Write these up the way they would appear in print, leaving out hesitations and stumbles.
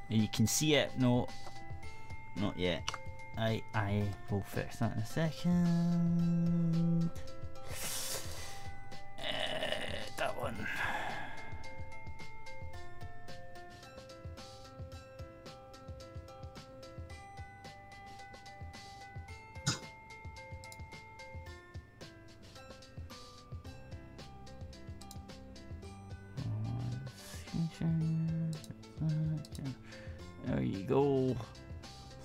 You can see it. No, not yet. I will fix that in a second. That one. There you go.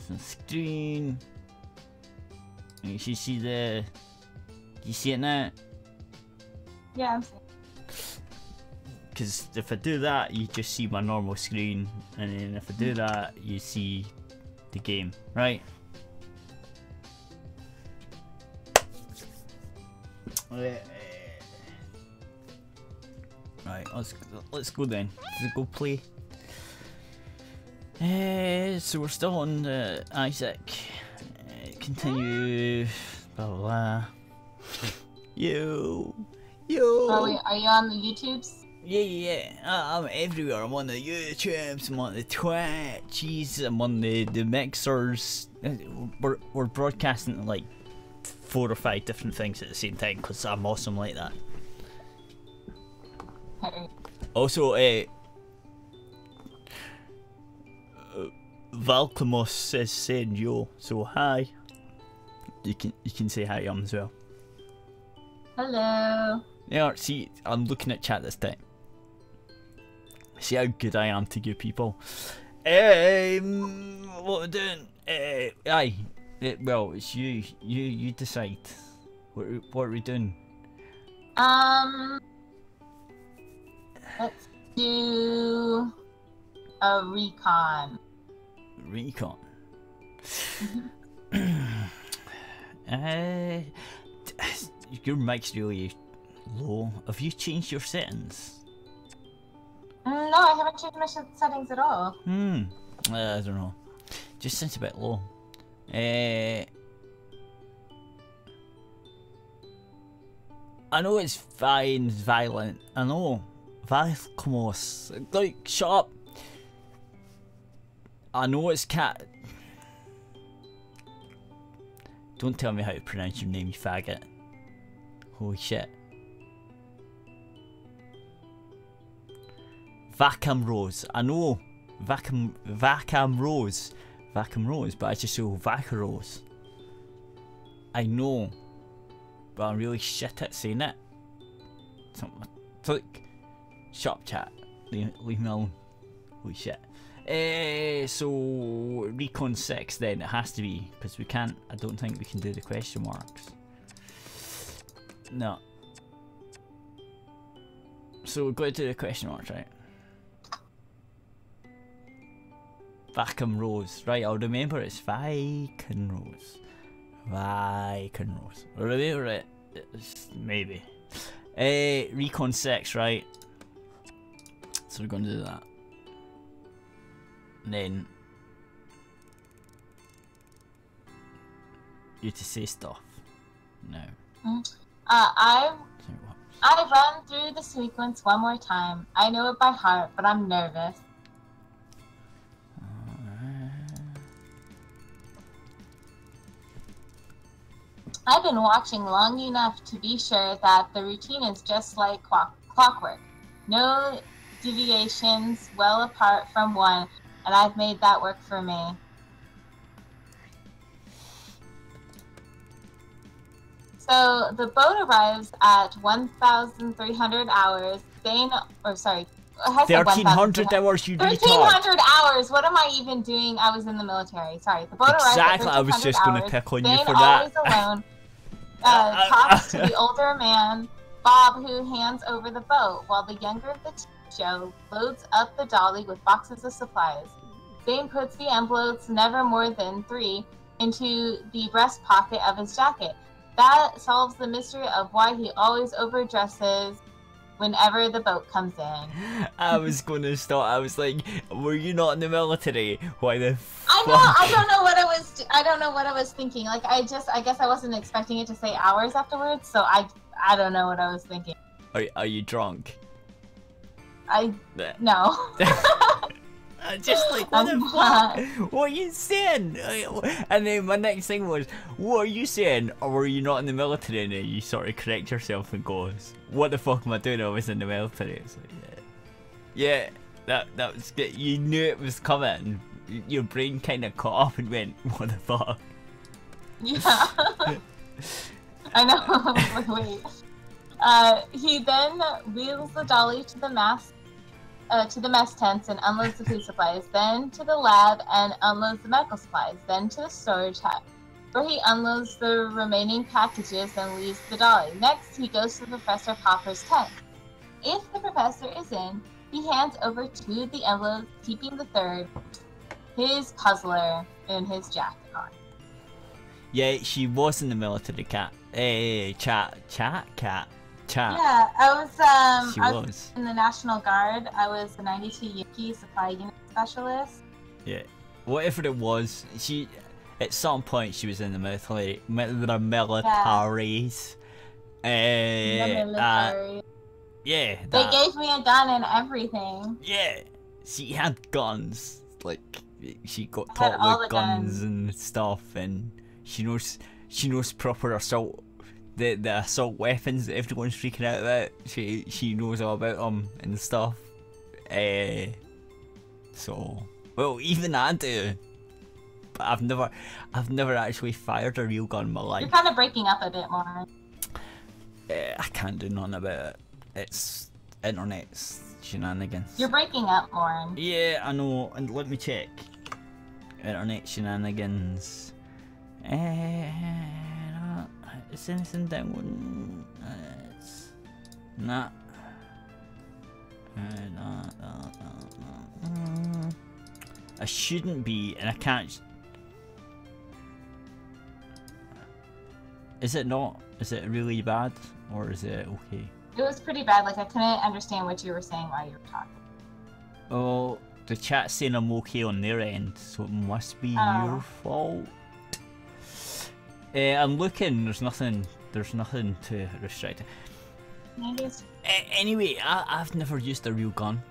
Some screen. You should see the. Do you see it now? Yeah, I'm seeing. Because if I do that, you just see my normal screen, and then if I do that, you see the game, right? Right, let's go then. Let's go play. So we're still on Isaac. Continue. Blah blah blah. Yo. Are you on the YouTubes? Yeah. I'm everywhere. I'm on the YouTubes. I'm on the Twitches. I'm on the mixers. We're broadcasting like 4 or 5 different things at the same time because I'm awesome like that. Also, Valkamos is saying yo, so hi. You can say hi as well. Hello. Yeah, see, I'm looking at chat this time. See how good I am to you people. What we're doing? Well, it's you. You decide. What are we doing? Let's do a recon. Recon. Your mic's really low. Have you changed your settings? No, I haven't changed my settings at all. I don't know. Just seems a bit low. I know it's fine, it's violent. I know. Valkamos. Like, shut up. I know it's cat. Don't tell me how to pronounce your name, you faggot. Holy shit. Vacam Rose. I know. Vacam Rose, but I just say Vacaros. I know. But I'm really shit at saying it. Like, shut up, chat. Leave me alone. Holy shit. So Recon 6 then it has to be, because we can't. I don't think we can do the question marks. No. So we've got to do the question marks, right? Vacam Rose. Right, I'll remember it's Viken Rose. Viken Rose. Remember it? Maybe. Recon 6, right? So we're going to do that. And then you to say stuff. No. I run through the sequence one more time. I know it by heart, but I'm nervous. I've been watching long enough to be sure that the routine is just like clockwork. No deviations well apart from one, and I've made that work for me. So the boat arrives at 1,300 hours. 1,300 hours, you 1,300 hours. What am I even doing? I was in the military. Sorry. The boat arrives exactly. at 1,300 I was just going to pick on you for that. Always alone, talks to the older man, Bob, who hands over the boat, while the younger of the Joe loads up the dolly with boxes of supplies. Zane puts the envelopes, never more than 3, into the breast pocket of his jacket. That solves the mystery of why he always overdresses whenever the boat comes in. I was going to start. I was like, "Were you not in the military? Why the fuck?" I don't know what I was thinking. Like I guess I wasn't expecting it to say hours afterwards. So I don't know what I was thinking. Are you drunk? No. Just like, what the fuck? What are you saying? And then my next thing was, what are you saying? Or were you not in the military? And then you sort of correct yourself and goes, what the fuck am I doing? I was in the military. It's like, yeah, that was good. You knew it was coming. Your brain kind of caught up and went, what the fuck? Yeah. I know. Wait. He then wheels the dolly to the mess tents and unloads the food supplies, then to the lab and unloads the medical supplies, then to the storage hut, where he unloads the remaining packages and leaves the dolly. Next, he goes to Professor Popper's tent. If the professor is in, he hands over 2 of the envelopes, keeping the third, his puzzler, in his jacket on. Yeah, she was in the military, cat. Chat. Yeah, I She was in the National Guard. I was the 92 Yankee Supply Unit Specialist. Yeah, whatever it was, she at some point she was in the military. The militaries. Yeah. They gave me a gun and everything. Yeah, she had guns. Like she got I had taught all with the guns and stuff, and she knows proper assault. The assault weapons that everyone's freaking out about. She knows all about them and stuff. So well, even I do. But I've never actually fired a real gun in my life. You're kind of breaking up a bit more. I can't do nothing about it. It's internet's shenanigans. You're breaking up more. Yeah, I know. And let me check. Internet shenanigans. Is anything down? It's not. I shouldn't be, and I can't. Is it not? Is it really bad, or is it okay? It was pretty bad. Like I couldn't understand what you were saying while you were talking. Oh, the chat's saying I'm okay on their end, so it must be your fault. I'm looking. There's nothing to restrict it. Anyway, I've never used a real gun,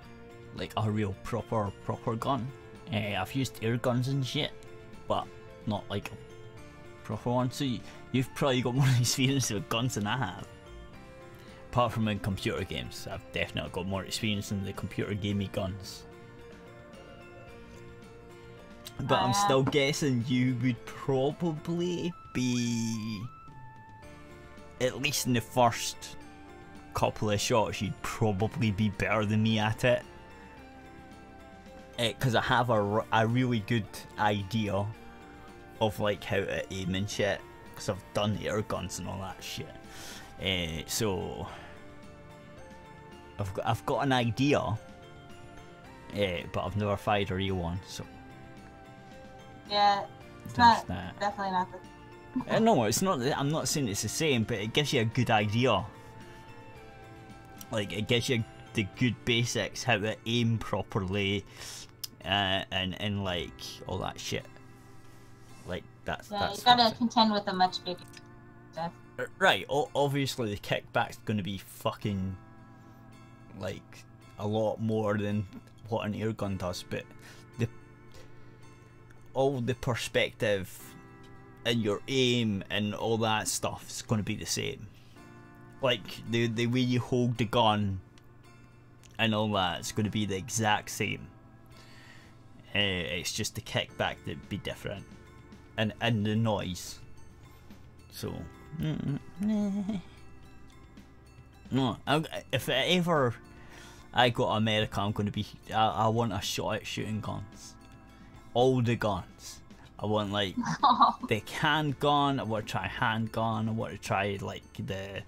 like a real proper gun. I've used air guns and shit, but not like a proper one. So you've probably got more experience with guns than I have. Apart from in computer games, I've definitely got more experience in the computer gamey guns. But I'm still guessing you would probably be, at least in the first couple of shots, you'd probably be better than me at it. Because I have a really good idea of like how to aim and shit. Because I've done air guns and all that shit. So I've got an idea, but I've never fired a real one. So yeah, it's not definitely not the. No, it's not. I'm not saying it's the same, but it gives you a good idea. Like it gives you the good basics, how to aim properly, and like all that shit. Like that's. Yeah, that's you gotta contend with a much bigger stuff. Right. Obviously, the kickback's gonna be fucking like a lot more than what an air gun does, but all the perspective and your aim and all that stuff is going to be the same. Like the way you hold the gun and all that is going to be the exact same. It's just the kickback that'd be different, and the noise. So no, if ever I go to America, I'm going to be. I want a shot at shooting guns. All the guns. I want like the handgun. I want to try handgun. I want to try like the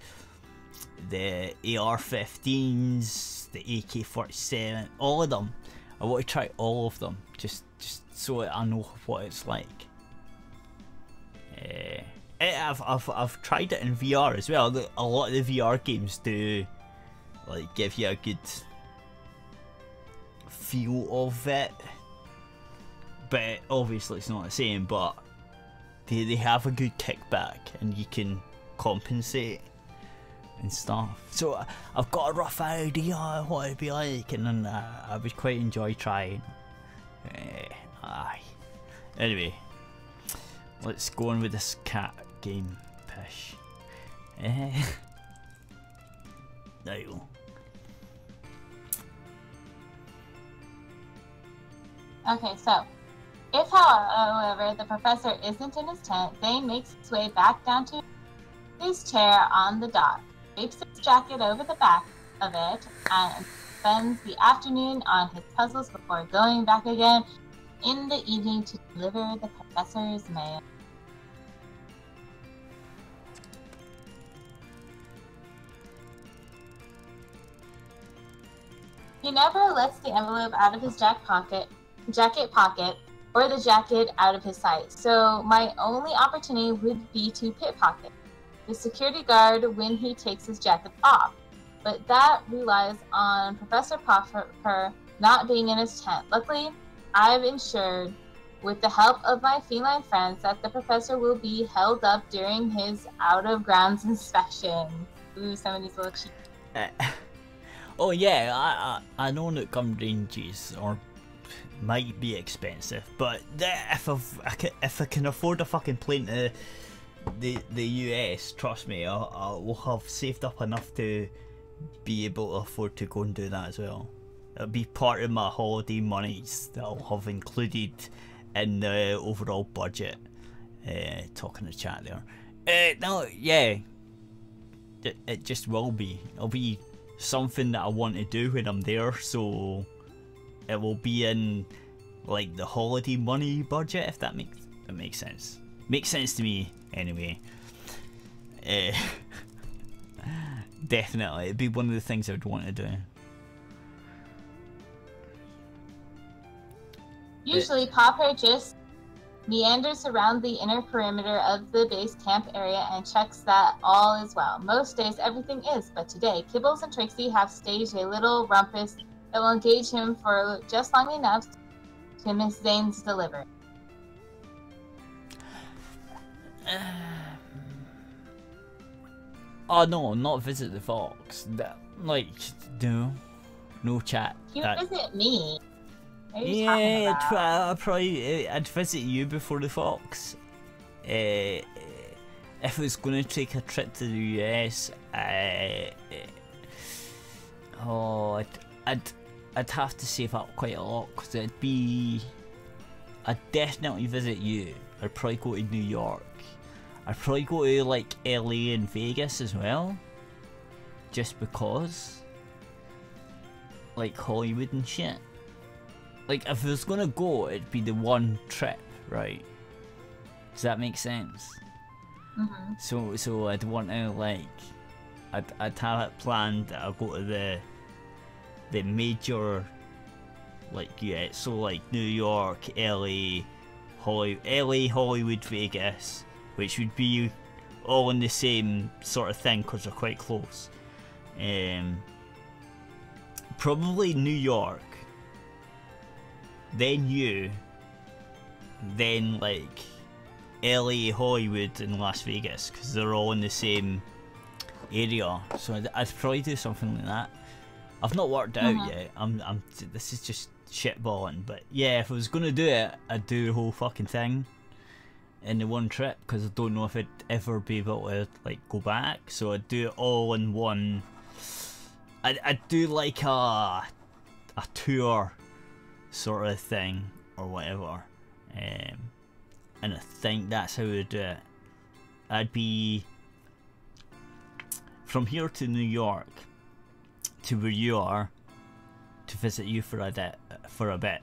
AR-15s, the AK-47, all of them. I want to try all of them, just so I know what it's like. I've tried it in VR as well. A lot of the VR games do like give you a good feel of it. But obviously it's not the same, but they have a good kickback and you can compensate and stuff. So I've got a rough idea of what it'd be like, and I would quite enjoy trying. Aye. Anyway, let's go on with this cat game pish. There you go. Okay, so if, however, the professor isn't in his tent, Zane makes his way back down to his chair on the dock, drapes his jacket over the back of it, and spends the afternoon on his puzzles before going back again in the evening to deliver the professor's mail. He never lets the envelope out of his jacket pocket, or the jacket out of his sight, so my only opportunity would be to pickpocket the security guard when he takes his jacket off. But that relies on Professor Purrfect not being in his tent. Luckily, I've ensured, with the help of my feline friends, that the professor will be held up during his out-of-grounds inspection. Ooh, some of these little cheap. Oh yeah, I know that gun ranges might be expensive, but if I can afford a fucking plane to the US, trust me, I will have saved up enough to be able to afford to go and do that as well. It'll be part of my holiday monies that I'll have included in the overall budget. Talking to chat there. No, yeah, it just will be. It'll be something that I want to do when I'm there, so it will be in like the holiday money budget, if that makes sense. Makes sense to me anyway. Definitely, it'd be one of the things I'd want to do. Usually, Popper just meanders around the inner perimeter of the base camp area and checks that all is well. Most days, everything is, but today, Kibbles and Trixie have staged a little rumpus that will engage him for just long enough to miss Zane's delivery. Oh no, not visit the fox. Like, no chat. You visit me. Yeah, I'd visit you before the fox. If I was going to take a trip to the US, I'd have to save up quite a lot, because I'd definitely visit you. I'd probably go to New York. I'd probably go to like LA and Vegas as well, just because, like Hollywood and shit. Like, if I was gonna go, it'd be the one trip, right? Does that make sense? Mm-hmm. So I'd want to, like, I'd have it planned that I'll go to the major, like, yeah, so like New York, LA, Hollywood, Vegas, which would be all in the same sort of thing because they're quite close. Probably New York, then you, then like LA, Hollywood and Las Vegas, because they're all in the same area. So I'd probably do something like that. I've not worked out yet. This is just shitballing, but yeah, if I was gonna do it, I'd do the whole fucking thing in the one trip, because I don't know if I'd ever be able to like go back. So I'd do it all in one. I'd do like a tour sort of thing or whatever, and I think that's how I'd do it. I'd be from here to New York to where you are to visit you for a bit,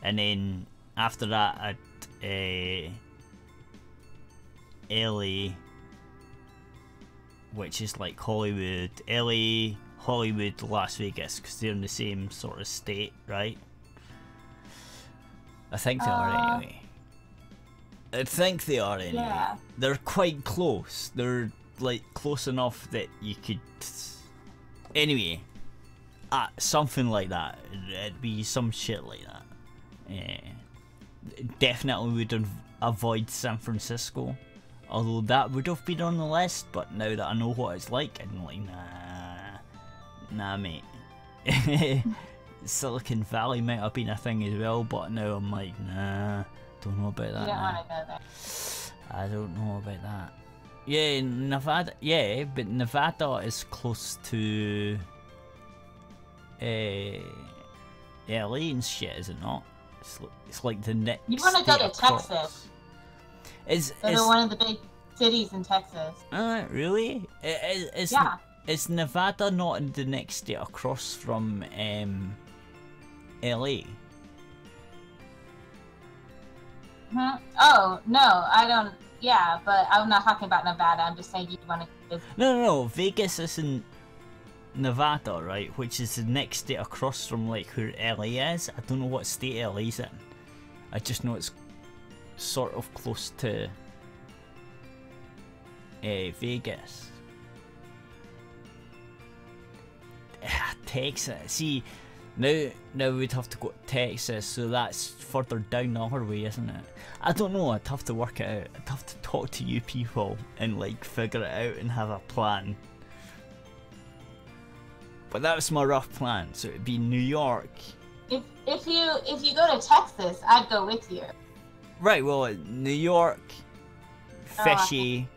and then after that I'd LA, which is like Hollywood, LA, Hollywood, Las Vegas, because they're in the same sort of state, right? I think they are anyway. I think they are anyway. Yeah. They're quite close. They're like close enough that you could. Anyway, something like that. It'd be some shit like that. Definitely would avoid San Francisco, although that would have been on the list. But now that I know what it's like, I'm like, nah, mate. Silicon Valley might have been a thing as well, but now I'm like, nah, don't know about that. You don't now. want to go there. I don't know about that. Yeah, Nevada. Yeah, but Nevada is close to LA and shit, is it not? It's like the next. You want to go to across. Texas? Go to one of the big cities in Texas. Really? Yeah. Is Nevada not the next state across from LA? Oh no, I don't. Yeah, but I'm not talking about Nevada. I'm just saying you want to visit. No. Vegas is in Nevada, right? Which is the next state across from like where LA is. I don't know what state LA's in. I just know it's sort of close to Vegas. Texas. See, now we'd have to go to Texas, so that's further down the other way, isn't it? I don't know. I'd have to work it out. I'd have to talk to you people and like figure it out and have a plan. But that was my rough plan. So it'd be New York. If you go to Texas, I'd go with you. Right. Well, New York, Fishy,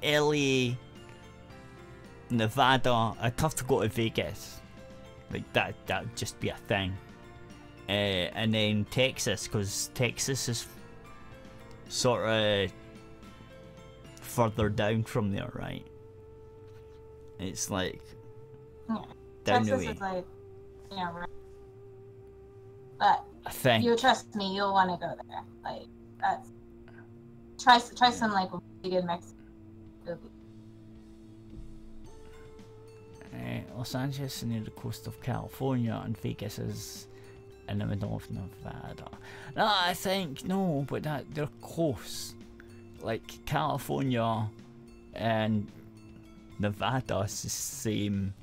LA, Nevada. I'd have to go to Vegas. Like that'd just be a thing. And then Texas, because Texas is sort of further down from there, right? It's like down Texas the way. is like, right. But I think. you trust me, you'll want to go there. Like that's try some like really good Mexican food. Los Angeles is near the coast of California, and Vegas is in the middle of Nevada. No, I think no, but they're close. Like California and Nevada is the same.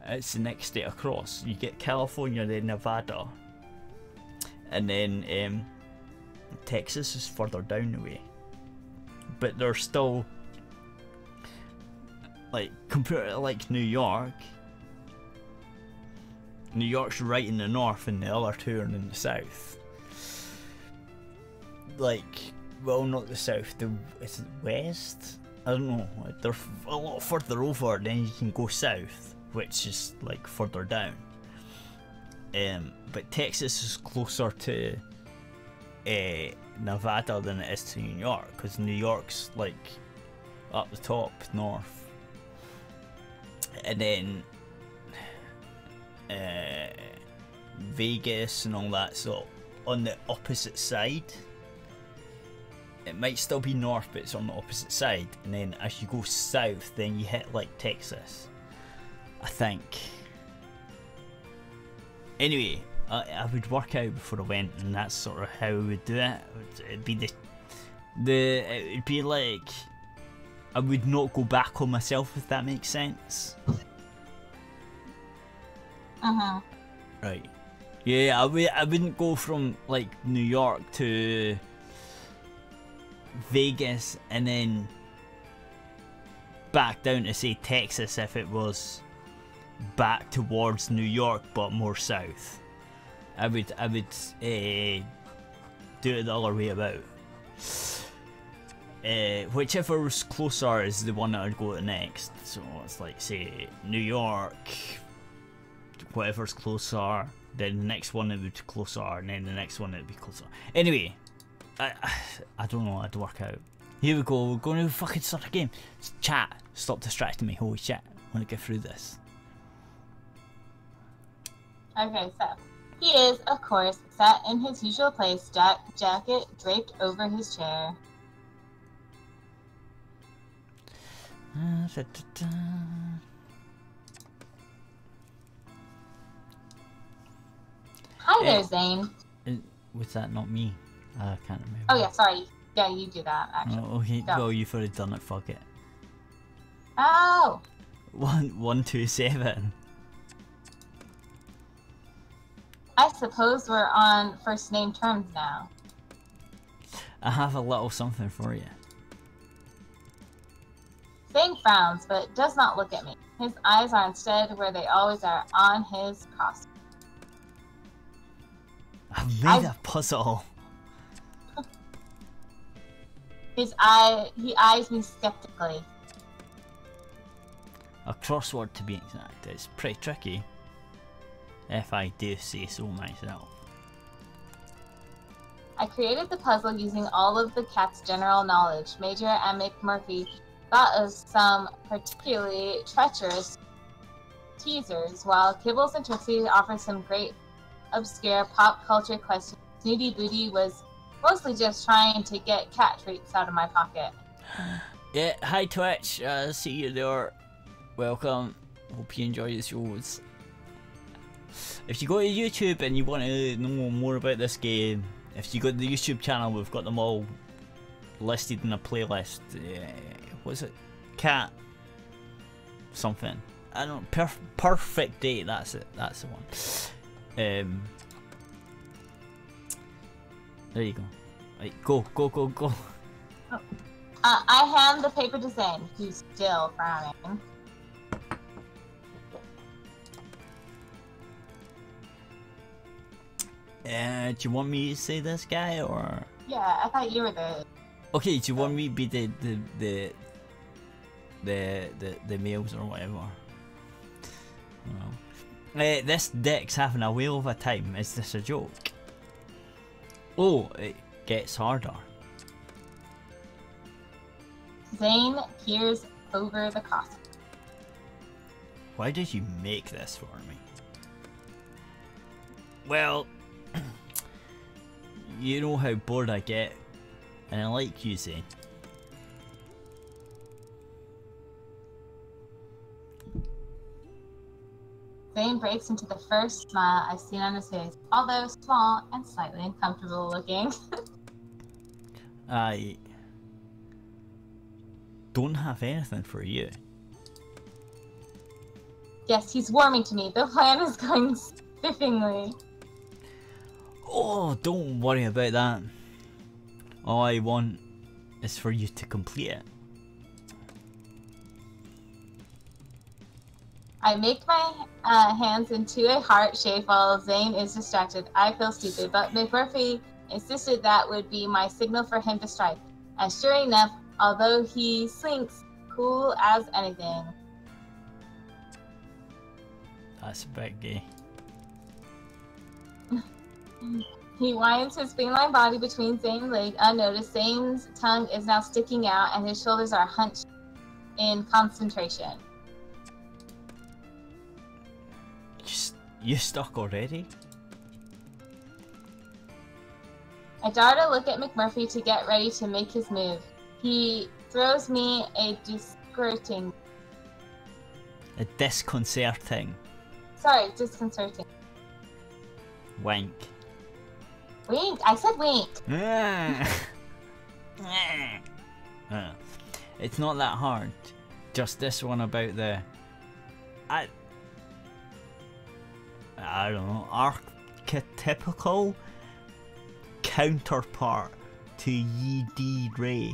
It's the next state across. You get California, then Nevada, and then Texas is further down the way. But they're still like compared to like New York. New York's right in the north, and the other two are in the south. Like, well, not the south. Is it west? I don't know. They're a lot further over. Then you can go south, which is like further down. But Texas is closer to Nevada than it is to New York, because New York's like up the top north, and then Vegas and all that. So on the opposite side. It might still be north, but it's on the opposite side. And then as you go south, then you hit like Texas, I think. Anyway, I would work out before I went, and that's sort of how I would do it. It'd be it'd be like I would not go back on myself, if that makes sense. Right. Yeah, I wouldn't go from like New York to Vegas and then back down to say Texas if it was back towards New York but more south. I would do it the other way about. Whichever was closer is the one that I'd go to next. So it's like, say, New York, whatever's closer, then the next one it would be closer, and then the next one it would be closer. Anyway, I don't know how to work out. Here we go, we're going to fucking start a game. Chat, stop distracting me, holy shit. I want to get through this. Okay, so he is, of course, sat in his usual place, jacket draped over his chair. Hi there, Zane. Was that not me? I can't remember. Oh yeah, sorry. Yeah, you do that, actually. Oh, okay. Go. Well, you've already done it, fuck it. Oh! 127. I suppose we're on first name terms now. I have a little something for you. Zane frowns, but does not look at me. His eyes are instead where they always are, on his costume. I've made a puzzle. He eyes me skeptically. A crossword to be exact. It's pretty tricky, if I do say so myself. I created the puzzle using all of the cat's general knowledge. Major and McMurphy thought of some particularly treacherous teasers, while Kibbles and Trixie offered some great obscure pop culture questions. Snooty Booty was mostly just trying to get cat treats out of my pocket. Yeah, hi Twitch, see you there. Welcome. Hope you enjoy the shows. If you go to YouTube and you want to know more about this game, if you go to the YouTube channel, we've got them all listed in a playlist. What's it? Cat something. I don't know. Purrfect Date. That's it. That's the one. There you go. Right, go. Oh. I hand the paper to Zane, who's still frowning. Do you want me to say this guy or? Yeah, I thought you were the. Okay, do you want me to be the males or whatever? No. This dick's having a whale of a time. Is this a joke? Oh, it gets harder. Zane peers over the costume. Why did you make this for me? Well, you know how bored I get, and I like you, Zane. Zane breaks into the first smile I've seen on his face, although small and slightly uncomfortable looking. I don't have anything for you. Yes, he's warming to me. The plan is going spiffingly. Oh, don't worry about that. All I want is for you to complete it. I make my hands into a heart shape while Zane is distracted. I feel stupid, but McMurphy insisted that would be my signal for him to strike. And sure enough, although he slinks, cool as anything. That's a bit gay. He winds his feline body between Zane's legs unnoticed. Zane's tongue is now sticking out and his shoulders are hunched in concentration. You stuck already? I dart a look at McMurphy to get ready to make his move. He throws me a disconcerting. A disconcerting. Sorry, disconcerting. Wink. Wink? I said wink. It's not that hard. Just this one about the... I don't know, archetypical counterpart to Yi D Ray.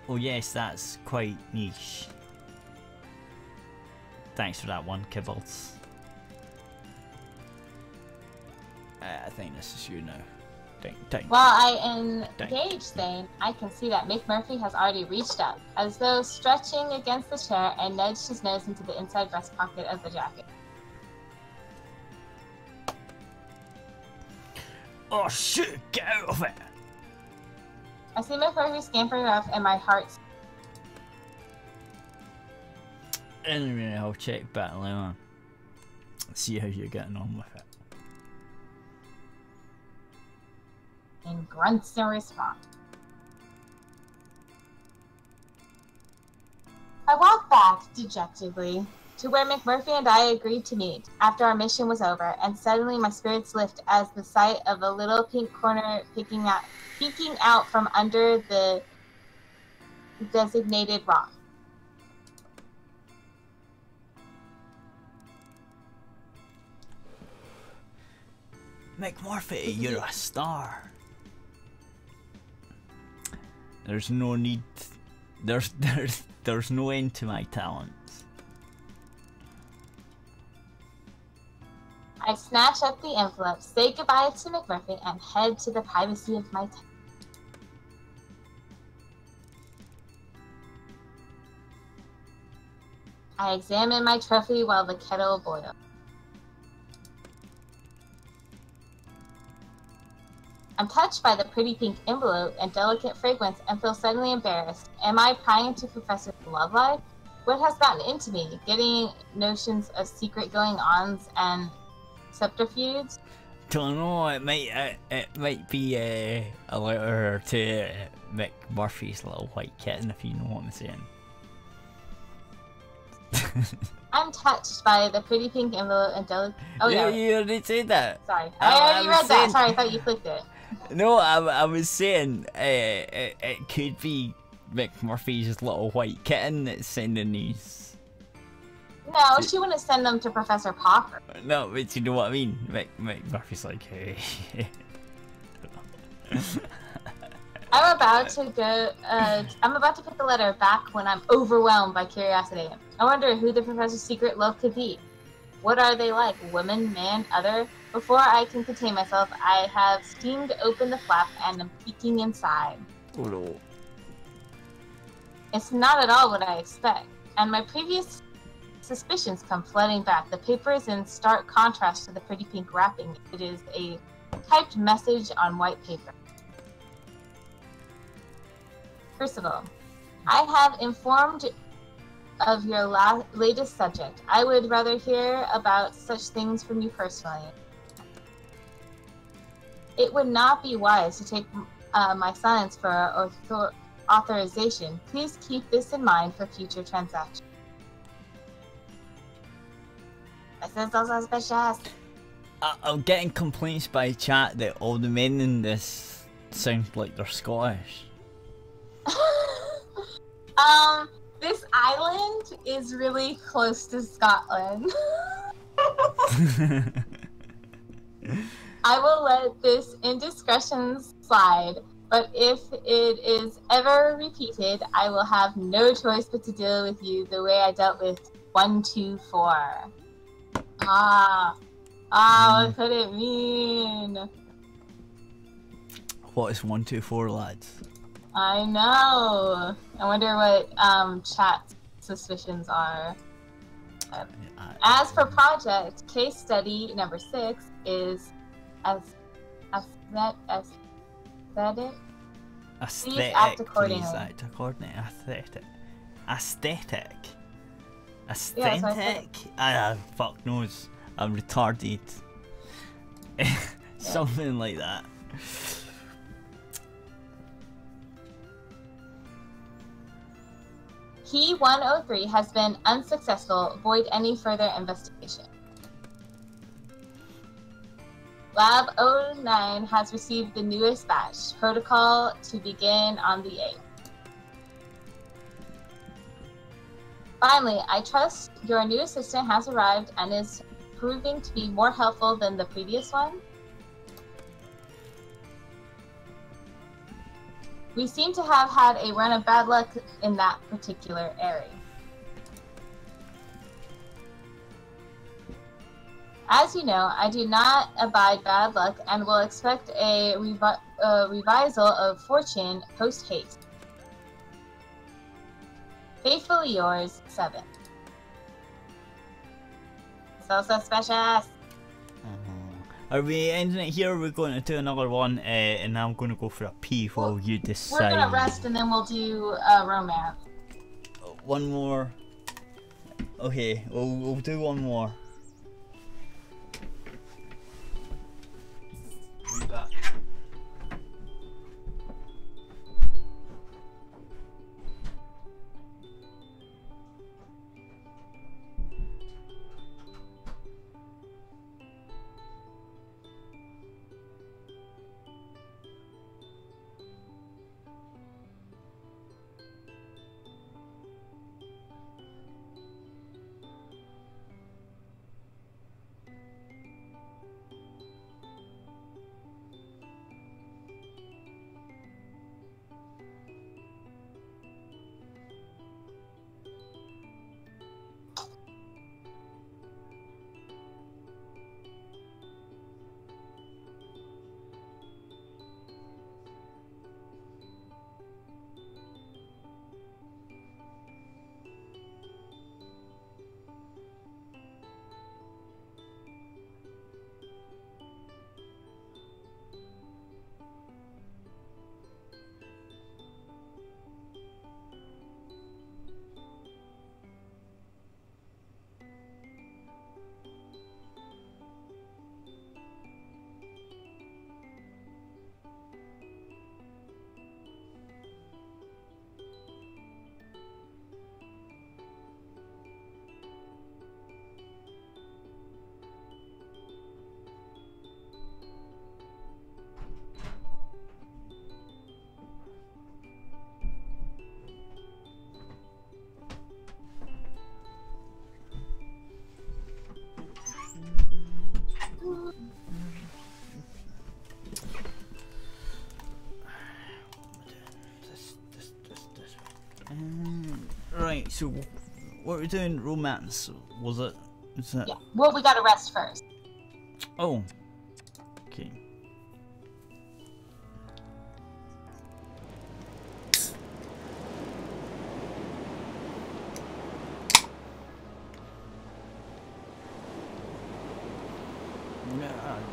Oh yes, that's quite niche. Thanks for that one, Kibbles. I think this is you now. Ding. While I engage Zane, I can see that McMurphy has already reached up, as though stretching against the chair, and nudged his nose into the inside breast pocket of the jacket. Oh shit, get out of it! I see McMurphy scampering up, and my heart... Anyway, I'll check back later. See how you're getting on with it. And grunts in response. I walk back dejectedly to where McMurphy and I agreed to meet after our mission was over, and suddenly my spirits lift as the sight of a little pink corner peeking out from under the designated rock. McMurphy, you're a star. There's no need. There's no end to my talents. I snatch up the envelope, say goodbye to McMurphy, and head to the privacy of my tent. I examine my trophy while the kettle boils. I'm touched by the pretty pink envelope and delicate fragrance and feel suddenly embarrassed. Am I prying into Professor's love life? What has gotten into me? Getting notions of secret going-ons and subterfuges? Don't know. It might be a letter to McMurphy's little white kitten, if you know what I'm saying. I'm touched by the pretty pink envelope and delicate. Oh yeah, you already said that. Sorry, I already read that. Sorry, I thought you clicked it. No, I was saying it could be McMurphy's little white kitten that's sending these. No, she wouldn't send them to Professor Popper. No, but you know what I mean? McMurphy's like, hey. I'm about to go. I'm about to put the letter back when I'm overwhelmed by curiosity. I wonder who the professor's secret love could be. What are they like? Woman, man, other? Before I can contain myself, I have steamed open the flap and am peeking inside. Oh no. It's not at all what I expect, and my previous suspicions come flooding back. The paper is in stark contrast to the pretty pink wrapping. It is a typed message on white paper. First of all, I have informed of your latest subject. I would rather hear about such things from you personally. It would not be wise to take my silence for authorization. Please keep this in mind for future transactions. This is also suspicious. I'm getting complaints by chat that all the men in this sound like they're Scottish. This island is really close to Scotland. I will let this indiscretion slide, but if it is ever repeated, I will have no choice but to deal with you the way I dealt with 124. What could it mean? What is 124, lads? I know. I wonder what chat's suspicions are. As for project, case study number 6 is aesthetic. Please act accordingly. Please act accordingly. Aesthetic. Yeah, Fuck knows. I'm retarded. Something like that. Key 103 has been unsuccessful. Avoid any further investigation. Lab 09 has received the newest batch. Protocol to begin on the 8th. Finally, I trust your new assistant has arrived and is proving to be more helpful than the previous one. We seem to have had a run of bad luck in that particular area. As you know, I do not abide bad luck and will expect a revisal of fortune post-haste. Faithfully yours, 7. So suspicious. Are we ending it here? We're going to do another one, and I'm going to go for a pee while you decide. We're gonna rest and then we'll do romance. One more. Okay, we'll do one more. Be back. So, what are we doing? Romance, was it? Is that... Yeah. Well, we gotta rest first. Oh. Okay.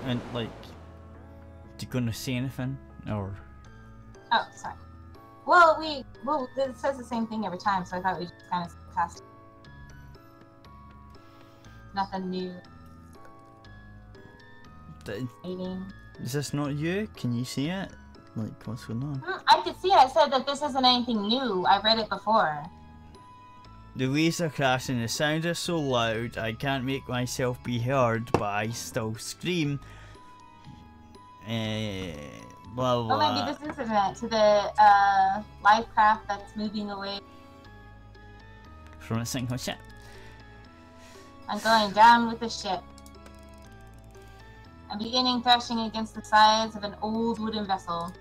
And like, you gonna say anything or? Oh, sorry. Well, it says the same thing every time, so I thought we just kind of passed. Nothing new. Is this not you? Can you see it? Like, what's going on? I could see it. I said that this isn't anything new. I read it before. The waves are crashing, the sound is so loud, I can't make myself be heard, but I still scream. Blah blah. Oh, maybe this is it to the life craft that's moving away From a single ship. I'm going down with the ship. I'm beginning thrashing against the sides of an old wooden vessel.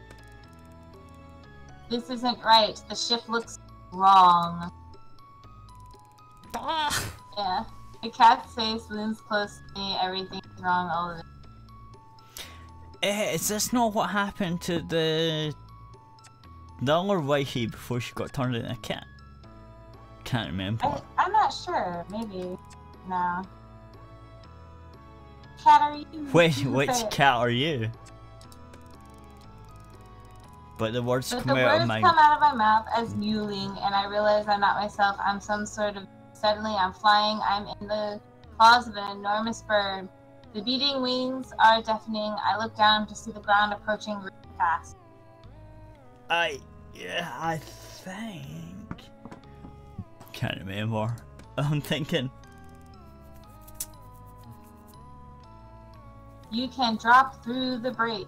This isn't right. The ship looks wrong. Yeah. The cat's face looms close to me. Everything's wrong. All of it. Is this not what happened to the other wifey before she got turned into a cat? Can't remember. I'm not sure. Maybe. No. Cat are you? Wait, which cat are you? But the words come out of my... come out of my mouth as mewling, and I realize I'm not myself. I'm some sort of... Suddenly I'm flying. I'm in the claws of an enormous bird. The beating wings are deafening. I look down to see the ground approaching really fast. I think... Can't remember. I'm thinking... You can drop through the break.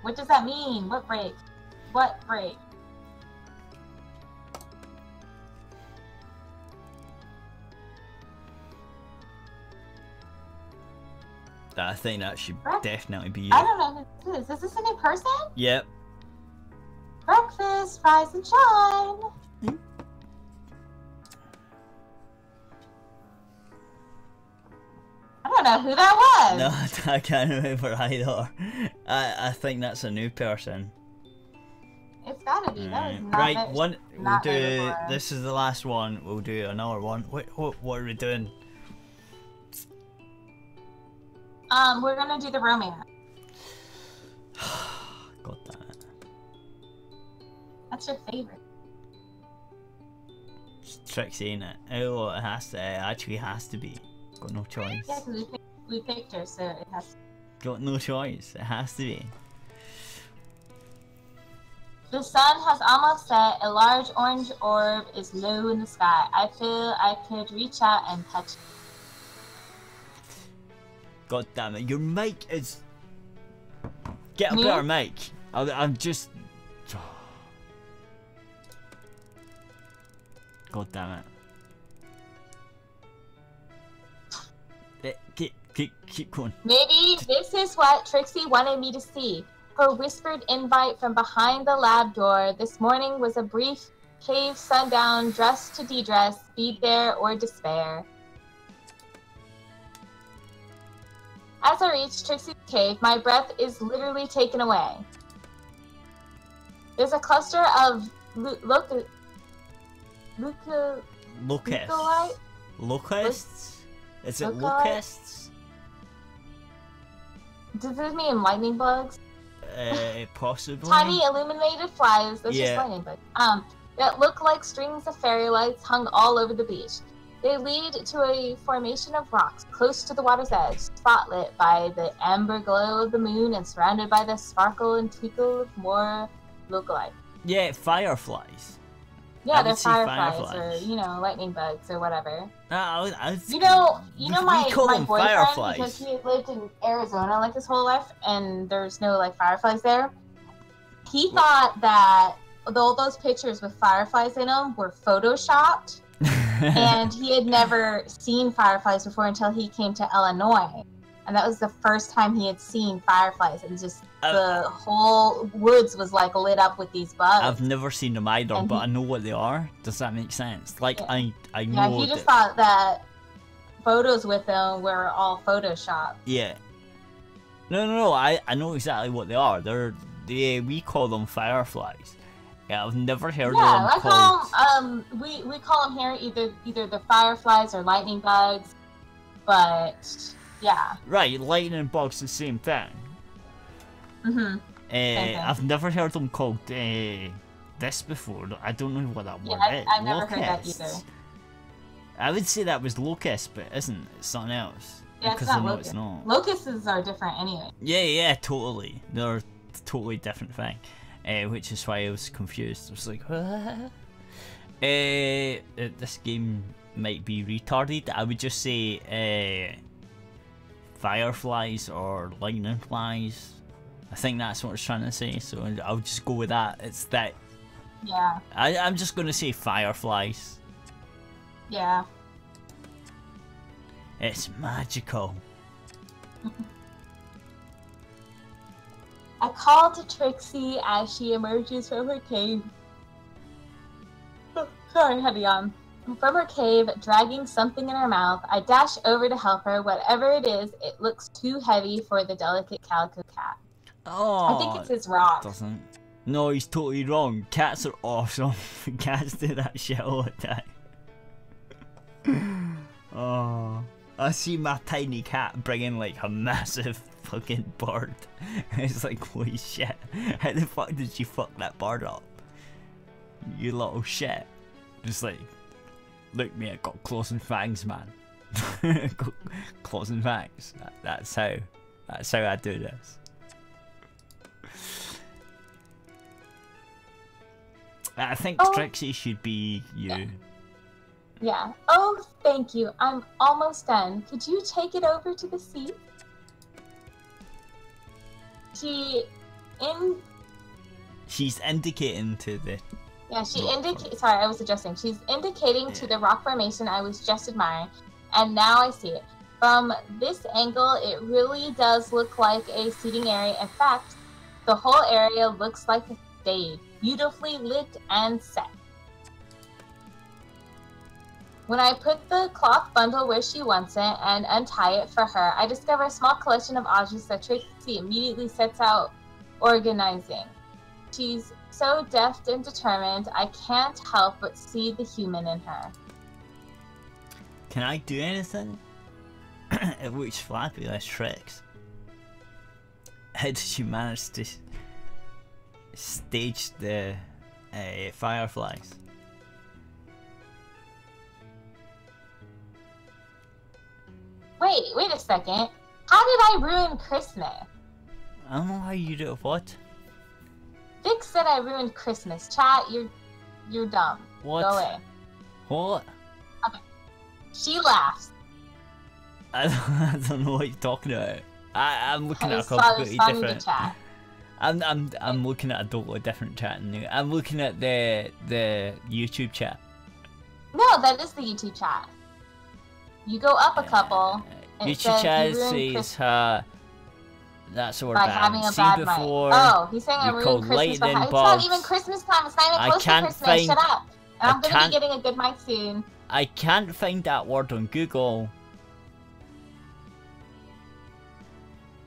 What does that mean? What break? What break? I think that should definitely be you. I don't know who this is. Is this a new person? Yep. Breakfast, rise and shine. I don't know who that was. No, I can't remember either. I think that's a new person. It's gotta be. That was not right, that, one. We'll not do. This is the last one. We'll do another one. What are we doing? We're gonna do the romance. God damn it. That's your favorite. It's Trixie, ain't it? Oh, it has to. It actually has to be. Got no choice. Yeah, because we picked her, so it has to. Got no choice. It has to be. The sun has almost set. A large orange orb is low in the sky. I feel I could reach out and touch it. God damn it! Your mic is. Get a better mic. I'm just. God damn it. Keep going. Maybe this is what Trixie wanted me to see. Her whispered invite from behind the lab door this morning was a brief cave sundown, dress to de-dress, be there or despair. As I reach Trixie's cave, my breath is literally taken away. There's a cluster of locusts. Is it locusts? Does this mean lightning bugs? Possibly. Tiny illuminated flies. That's just lightning bugs. That look like strings of fairy lights hung all over the beach. They lead to a formation of rocks close to the water's edge, spotlit by the amber glow of the moon and surrounded by the sparkle and twinkle of more lookalike. Yeah, fireflies. Yeah, they're fireflies or, lightning bugs or whatever. You know my boyfriend, fireflies. Because he lived in Arizona like his whole life and there's no fireflies there. He thought that all those pictures with fireflies in them were photoshopped. And he had never seen fireflies before until he came to Illinois. and that was the first time he had seen fireflies, and just the whole woods was like lit up with these bugs. I've never seen them either, but I know what they are. Does that make sense? Like, yeah. I know. Yeah, he just thought that photos with them were all Photoshop. Yeah. No, I know exactly what they are. We call them fireflies. Yeah, I've never heard of them I called... call we call them here either the fireflies or lightning bugs, but yeah. Right, lightning bugs the same thing. Mhm. I've never heard them called this before. I don't know what that word is. I've never heard that either. I would say that was locust, but isn't it? It's something else. Yeah, because it's I know locust. it's not. Locusts are different anyway. Yeah, totally. They're a totally different thing. Which is why I was confused. I was like, what? This game might be retarded. I would just say fireflies or lightning flies. I think that's what it's trying to say, so I'll just go with that. It's that. Yeah. I'm just going to say fireflies. Yeah. It's magical. I call to Trixie as she emerges from her cave. Oh, sorry, had to yawn. From her cave, dragging something in her mouth, I dash over to help her. Whatever it is, it looks too heavy for the delicate calico cat. Oh, I think it's his rock. Doesn't. No, he's totally wrong. Cats are awesome. Cats do that shit all the time. Oh, I see my tiny cat bringing like a massive fucking bird. It's like, holy shit. How the fuck did you fuck that bird up? You little shit. Just like, look me, I got claws and fangs, man. Got claws and fangs. That's how I do this. I think Trixie should be you. Yeah. Oh, thank you. I'm almost done. Could you take it over to the seat? She's indicating to the... Yeah, she indicates... Sorry, I was adjusting. She's indicating to the rock formation I was just admiring, and now I see it. From this angle, it really does look like a seating area. In fact, the whole area looks like a stage, beautifully lit and set. When I put the cloth bundle where she wants it and untie it for her, I discover a small collection of objects that Trixie immediately sets out organizing. She's so deft and determined, I can't help but see the human in her. Can I do anything? It looks flappy, that's tricks. How did you manage to stage the fireflies? Wait a second. How did I ruin Christmas? I don't know how you do it. What? Vic said I ruined Christmas. Chat, you're dumb. What? Go away. What? Okay. She laughs. I don't know what you're talking about. I'm looking at a completely different. Chat. I'm looking at a totally different chat now. I'm looking at the YouTube chat. No, that is the YouTube chat. You go up a couple. And YouTube chat says that's what bad. See before. Oh, he's saying I ruined Christmas. It's not even Christmas time. It's not even close to Christmas. Shut up. And I'm gonna be getting a good mic soon. I can't find that word on Google.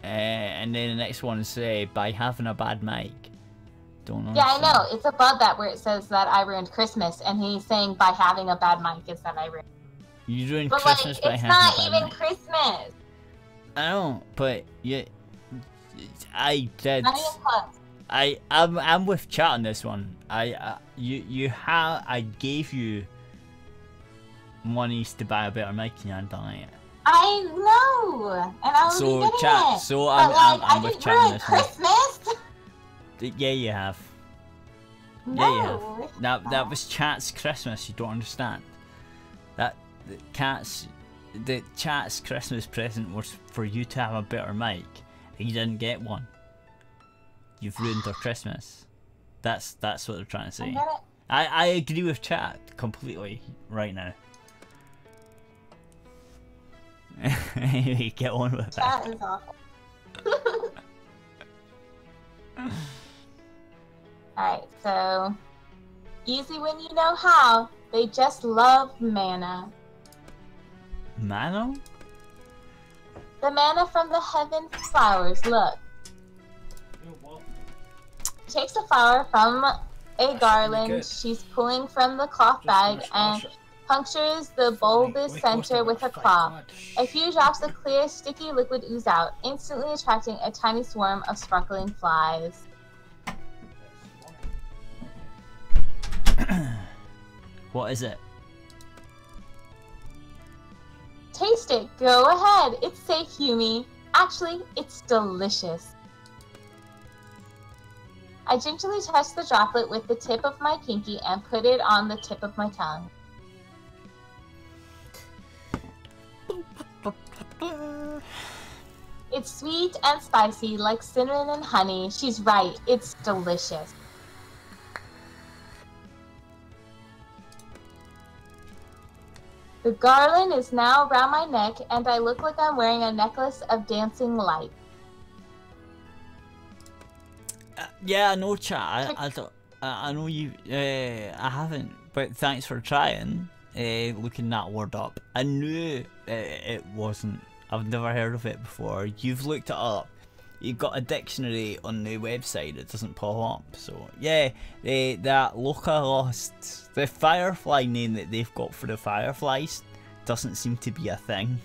And then the next one is by having a bad mic. Don't know. Yeah, I know. It's above that where it says that I ruined Christmas, and he's saying by having a bad mic is that I ruined. You ruined Christmas by having a bad mic. It's not even Christmas. I know, but yeah, I did. Not even close. I'm with chat on this one. I gave you monies to buy a better mic and you hadn't done it. I know, and I will be getting chat, it. So I'm with with chat on this Christmas. one. Yeah, you have. No. Yeah, you have. Now that was chat's Christmas. You don't understand. The chat's Christmas present was for you to have a better mic, and you didn't get one. You've ruined their Christmas. That's what they're trying to say. I agree with chat completely right now. Anyway, get on with that. Chat is awful. Alright, so easy when you know how. They just love mana. Mana? The mana from the heaven flowers, look. Takes a flower from a garland she's pulling from the cloth bag and punctures the bulbous center with her claw. A few drops of clear, sticky liquid ooze out, instantly attracting a tiny swarm of sparkling flies. What is it? Taste it. Go ahead. It's safe, Yumi. Actually, it's delicious. I gingerly touch the droplet with the tip of my pinky and put it on the tip of my tongue. It's sweet and spicy like cinnamon and honey. She's right. It's delicious. The garland is now around my neck, and I look like I'm wearing a necklace of dancing light. Yeah, I know, chat. I know you. I haven't, but thanks for trying. Looking that word up. I knew it wasn't. I've never heard of it before. You've looked it up. You've got a dictionary on the website. It doesn't pop up. So yeah, that Locust, the firefly name that they've got for the fireflies, doesn't seem to be a thing.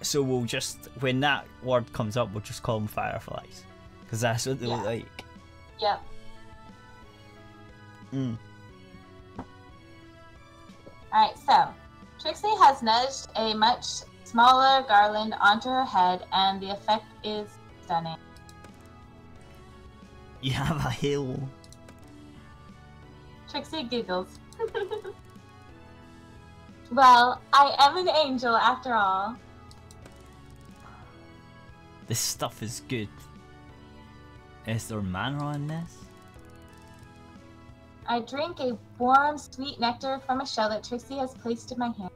So we'll just, when that word comes up, we'll just call them fireflies, because that's what they look like. Yep. Alright, so Trixie has nudged a much smaller garland onto her head, and the effect is stunning. You have a halo. Trixie giggles. Well, I am an angel after all. This stuff is good. Is there mana in this? I drink a warm, sweet nectar from a shell that Trixie has placed in my hand.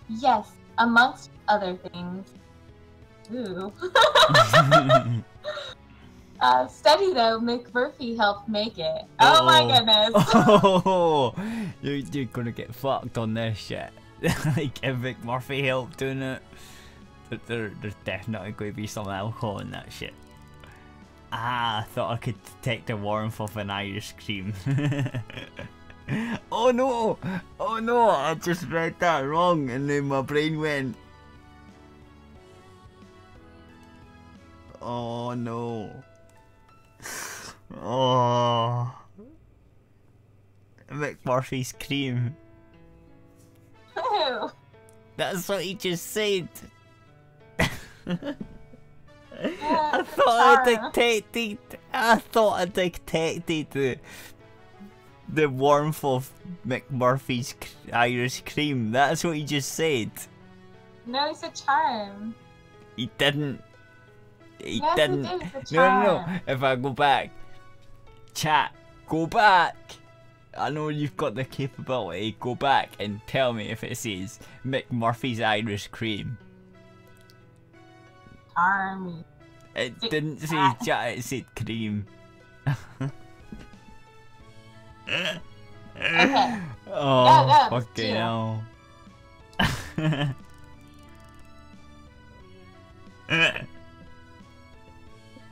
Yes, amongst other things. Ooh. Steady though, McMurphy helped make it. Oh my goodness. Oh, you're gonna get fucked on this shit. Like, if McMurphy helped doing it, there's definitely going to be some alcohol in that shit. Ah, I thought I could detect the warmth of an Irish cream. Oh no! Oh no! I just read that wrong, and then my brain went. Oh no! Oh, McMurphy's cream. Ew. That's what he just said. Yeah, I thought I detected the warmth of McMurphy's Irish cream. That's what he just said. No, it's a charm. He didn't. He Yes, didn't. it is a No. charm. If I go back, chat, go back. I know you've got the capability. Go back and tell me if it says McMurphy's Irish cream. Charm. It didn't say chat. It said cream. Okay. Oh, Go, fucking hell.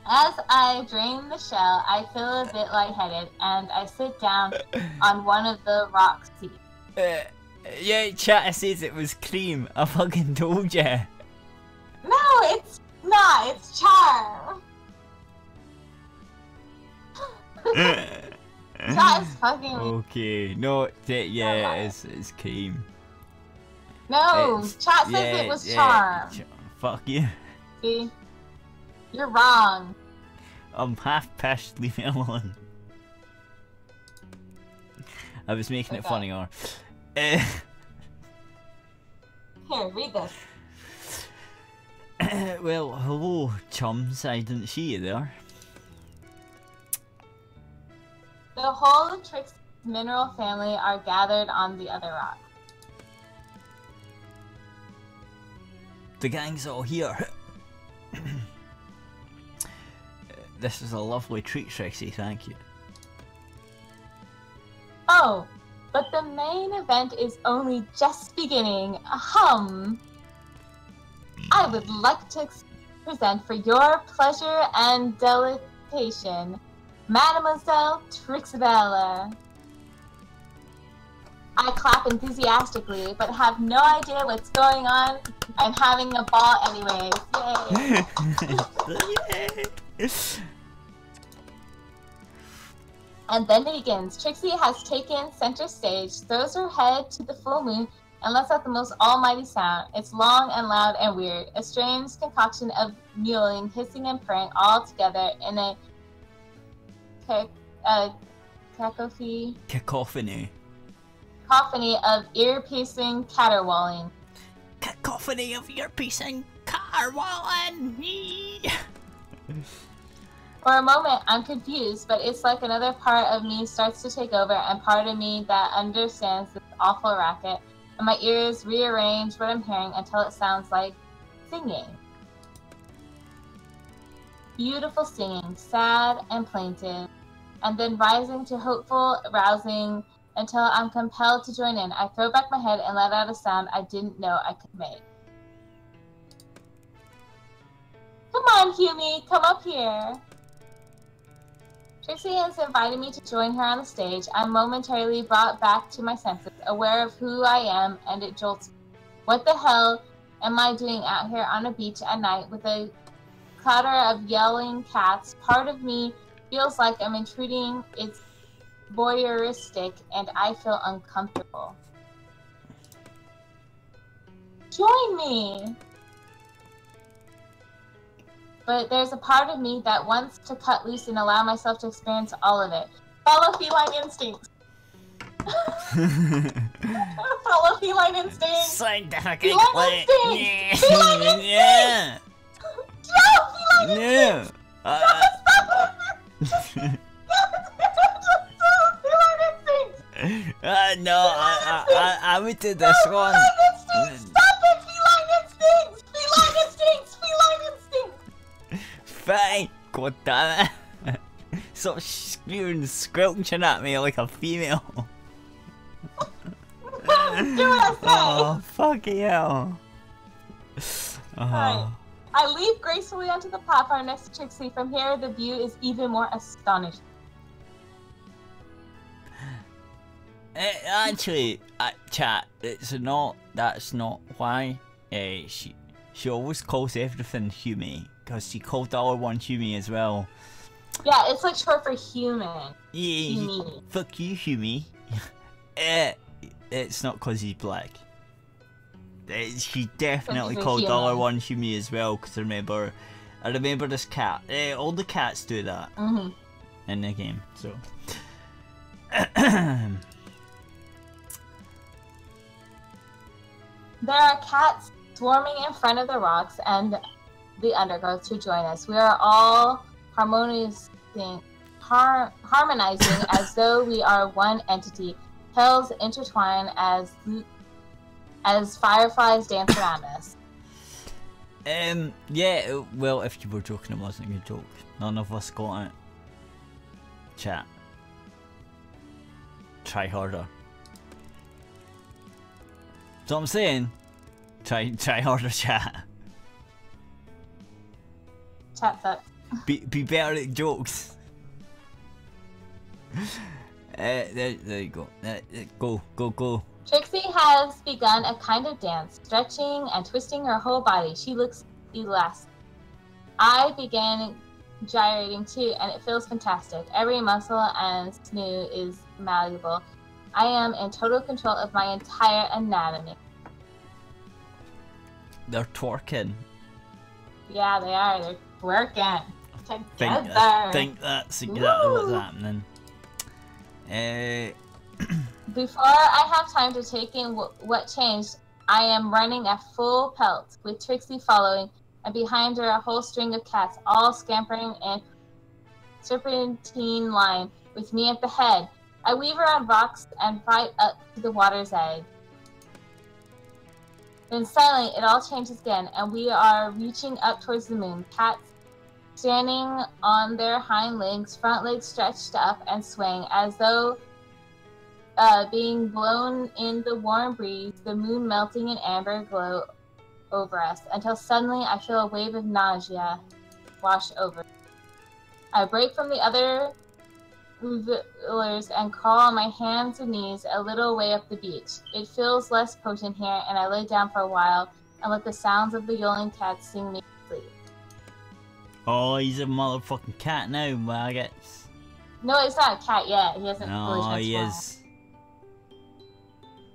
As I drain the shell, I feel a bit lightheaded, and I sit down on one of the rock seats. Yeah, chat says it was cream. I fucking told ya. No, it's not. It's charm. Chat is fucking me. Okay, no, yeah, it's cream. No, It's- chat says yeah, it was yeah, charm. Fuck you. See? You're wrong. I'm half pissed, leave me alone. I was making it Okay. funny, or. Here, read this. Well, hello, chums. I didn't see you there. The whole of Trix's mineral family are gathered on the other rock. The gang's all here. This is a lovely treat, Trixie, thank you. Oh, but the main event is only just beginning. Ahem. I would like to present for your pleasure and delectation, Mademoiselle Trixabella. I clap enthusiastically, but have no idea what's going on. I'm having a ball anyways. Yay! Yay! And then it begins. Trixie has taken center stage, throws her head to the full moon, and lets out the most almighty sound. It's long and loud and weird, a strange concoction of mewling, hissing, and purring all together in a cacophony of ear-piercing caterwauling. Cacophony of ear-piercing caterwauling! For a moment, I'm confused, but it's like another part of me starts to take over, and part of me that understands this awful racket, and my ears rearrange what I'm hearing until it sounds like singing. Beautiful singing, sad and plaintive, and then rising to hopeful, rousing, until I'm compelled to join in. I throw back my head and let out a sound I didn't know I could make. Come on, Humi, come up here. Trixie has invited me to join her on the stage. I'm momentarily brought back to my senses, aware of who I am, and it jolts me. What the hell am I doing out here on a beach at night with a clatter of yelling cats? Part of me feels like I'm intruding. It's voyeuristic, and I feel uncomfortable. Join me! But there's a part of me that wants to cut loose and allow myself to experience all of it. Follow feline instincts. Follow feline instincts. Scientific Feline instincts. Feline instincts. Yeah. No, feline instincts. No, I would do this one. Feline instincts. Stop it. Feline instincts. Feline instincts. Feline instincts. Fine, god damn it. Stop spewing, squelching at me like a female. Do what I say. Oh, fucking hell. Right. I leap gracefully onto the platform next to Trixie. From here, the view is even more astonishing. Actually, chat, that's not why she always calls everything Humi, because she called the other one Humi as well. Yeah, it's like short for human. Yeah, Humi. Fuck you, Humi. It's not because he's black. She definitely called the other one Humi as well, because I remember this cat. All the cats do that in the game, so. There are cats swarming in front of the rocks and the undergrowth to join us. We are all harmonizing as though we are one entity. Hills intertwine as fireflies dance around us. Yeah, well, if you were joking, it wasn't a good joke. None of us got it. Chat. Try harder. So I'm saying, try harder, chat. Chat sucks. Be better at jokes. There you go. Go. Trixie has begun a kind of dance, stretching and twisting her whole body. She looks elastic. I began gyrating too, and it feels fantastic. Every muscle and sinew is malleable. I am in total control of my entire anatomy. They're twerking. Yeah, they are. They're working together. I think that's exactly what's happening. Before I have time to take in what changed, I am running at full pelt, with Trixie following, and behind her a whole string of cats, all scampering in serpentine line, with me at the head. I weave around rocks and right up to the water's edge. Then suddenly, it all changes again, and we are reaching up towards the moon. Cats standing on their hind legs, front legs stretched up and swaying, as though being blown in the warm breeze, the moon melting in amber glow over us, until suddenly I feel a wave of nausea wash over. I break from the other revelers and crawl on my hands and knees a little way up the beach. It feels less potent here, and I lay down for a while and let the sounds of the yowling cats sing me to sleep. Oh, he's a motherfucking cat now, maggots. No, it's not a cat yet. He hasn't fully No, transformed. he is.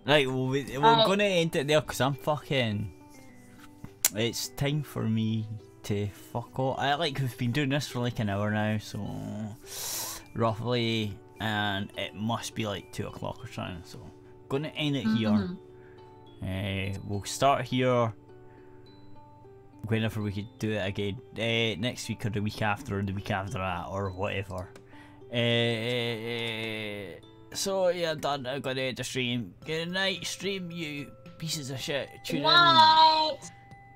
Right, well, we're gonna end it there because I'm fucking. It's time for me to fuck off. We've been doing this for like an hour now, so roughly, and it must be like 2 o'clock or something. So, gonna end it here. We'll start here whenever we could do it again. Next week or the week after, or the week after that, or whatever. So yeah, done. I'm gonna end the stream. Good night, stream, you pieces of shit. Good night.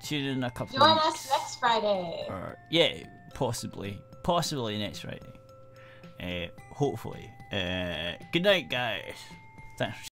Tune in a couple Join of weeks. us next Friday. Or, yeah, possibly next Friday. Hopefully. Good night, guys. Thanks.